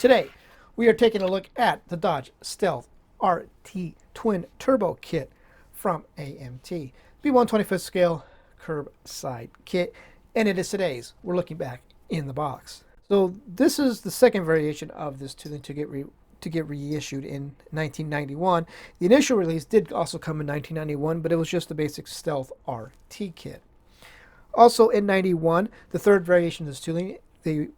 Today, we are taking a look at the Dodge Stealth RT Twin Turbo Kit from AMT. B125th scale curbside kit, and it is today's. We're looking back in the box. So this is the second variation of this tooling to get reissued in 1991. The initial release did also come in 1991, but it was just the basic Stealth RT kit. Also in 91, the third variation of this tooling, they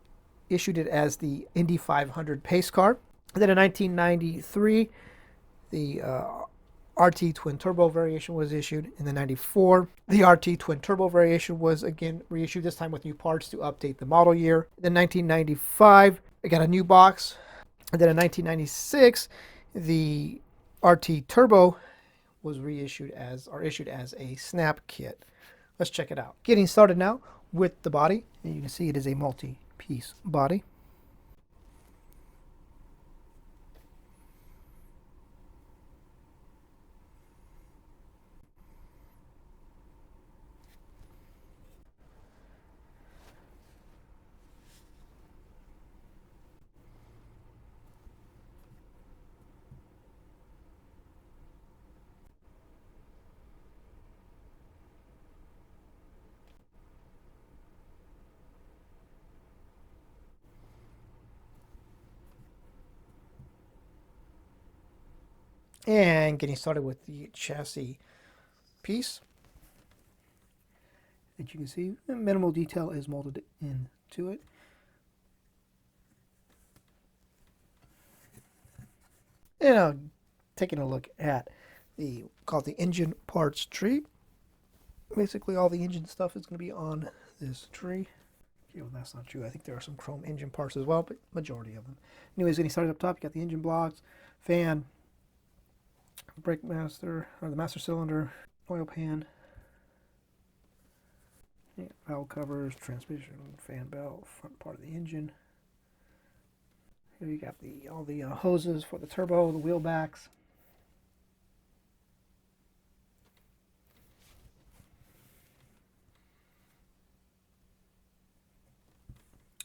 issued it as the Indy 500 pace car. And then in 1993, the RT Twin Turbo variation was issued. In the 94, the RT Twin Turbo variation was again reissued, this time with new parts to update the model year. Then 1995, it got a new box. And then in 1996, the RT Turbo was issued as a snap kit. Let's check it out. Getting started now with the body. And you can see it is a multi-piece body. And getting started with the chassis piece. As you can see, minimal detail is molded into it. And taking a look at the engine parts tree. Basically, all the engine stuff is going to be on this tree. Okay, well, that's not true. I think there are some chrome engine parts as well, but majority of them. Anyways, getting started up top, you got the engine blocks, fan, brake master, or the master cylinder, oil pan, valve covers, transmission, fan belt, front part of the engine. Here you got all the hoses for the turbo, the wheel backs.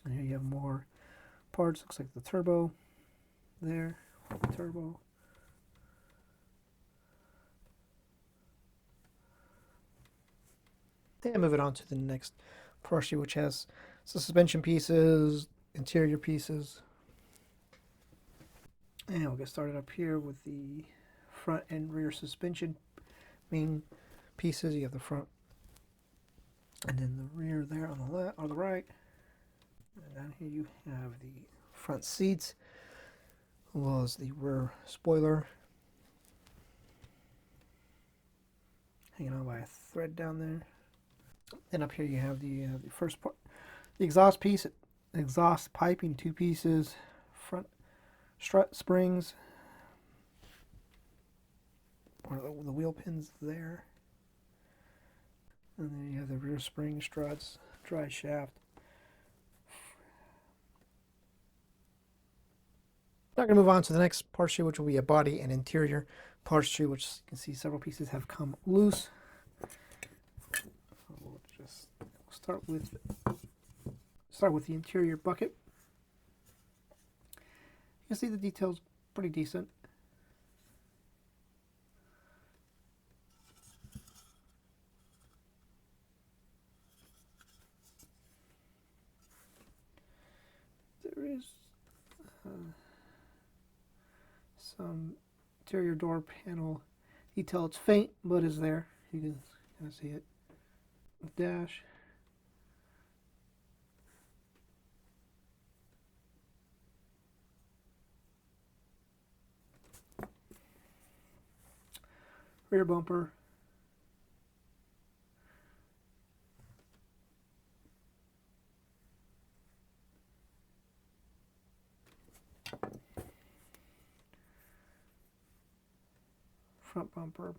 And here you have more parts. Looks like the turbo there, for the turbo. Then moving on to the next portion, which has suspension pieces, interior pieces. And we'll get started up here with the front and rear suspension main pieces. You have the front and then the rear there on the left or the right. And down here you have the front seats, as well as the rear spoiler hanging on by a thread down there. Then up here you have the first part, the exhaust piece, exhaust piping, two pieces, front strut springs, one of the wheel pins there, and then you have the rear spring struts, dry shaft. Now I'm going to move on to the next part sheet, which will be a body and interior part sheet, which you can see several pieces have come loose. We'll just start with the interior bucket. You can see the details pretty decent. There is some interior door panel detail. It's faint, but is there. You can kind of see it. The dash. Rear bumper. Front bumper.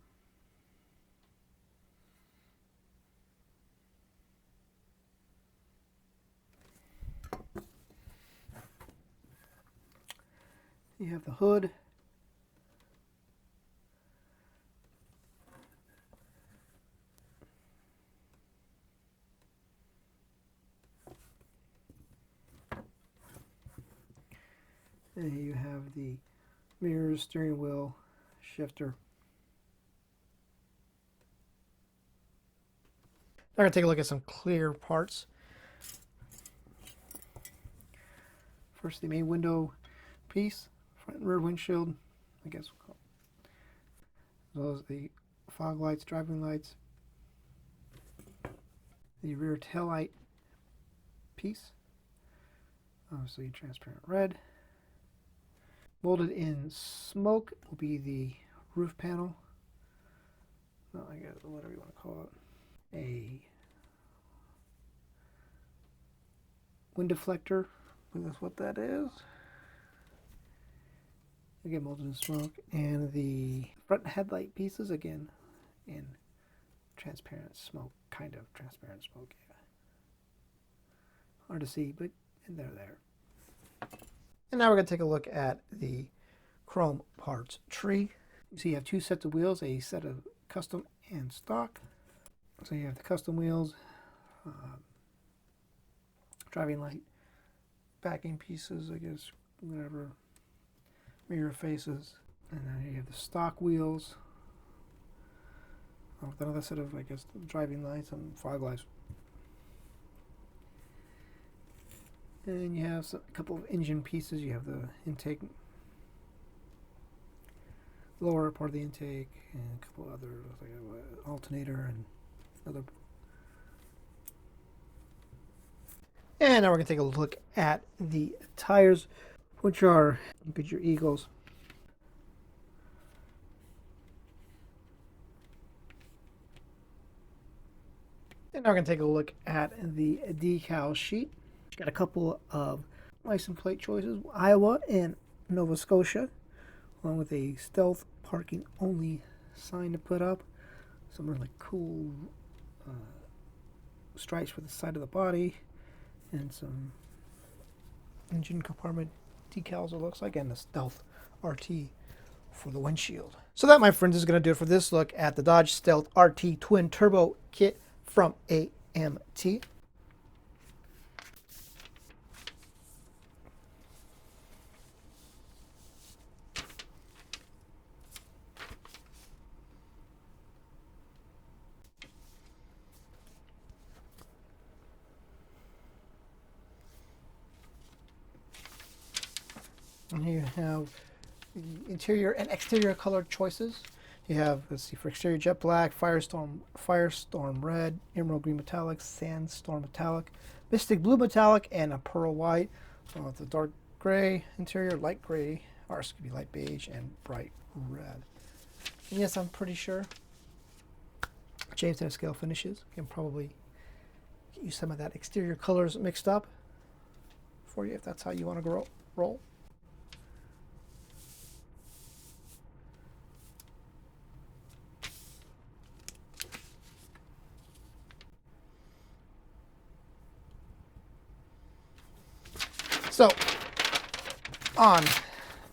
You have the hood. And you have the mirrors, steering wheel, shifter. Now we're going to take a look at some clear parts. First, the main window piece, front and rear windshield, I guess we'll call it. As well as the fog lights, driving lights, the rear tail light piece, obviously transparent red. Molded in smoke will be the roof panel. Well, I guess whatever you want to call it. A wind deflector. That's what that is. Again, molded in smoke. And the front headlight pieces, again, in transparent smoke. Kind of transparent smoke, yeah. Hard to see, but they're there. And now we're going to take a look at the chrome parts tree. So you have two sets of wheels, a set of custom and stock. So you have the custom wheels, driving light, backing pieces, I guess, whatever, mirror faces. And then you have the stock wheels with another set of, I guess, driving lights and fog lights. And you have a couple of engine pieces. You have the intake, lower part of the intake, and a couple other, like an alternator and other. And now we're going to take a look at the tires, which are Goodyear Eagles. And now we're going to take a look at the decal sheet. Got a couple of license plate choices, Iowa and Nova Scotia, along with a stealth parking only sign to put up. Some really cool stripes for the side of the body, and some engine compartment decals, it looks like, and the stealth RT for the windshield. So that, my friends, is going to do it for this look at the Dodge Stealth RT Twin Turbo Kit from AMT. And here you have the interior and exterior color choices. You have, let's see, for exterior, jet black, firestorm red, emerald green metallic, sandstorm metallic, mystic blue metallic, and a pearl white. With the dark gray interior, light gray, or excuse me, light beige, and bright red. And yes, I'm pretty sure James and Scalefinishes can probably get you some of that exterior colors mixed up for you if that's how you want to roll. So, on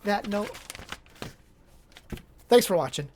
that note, thanks for watching.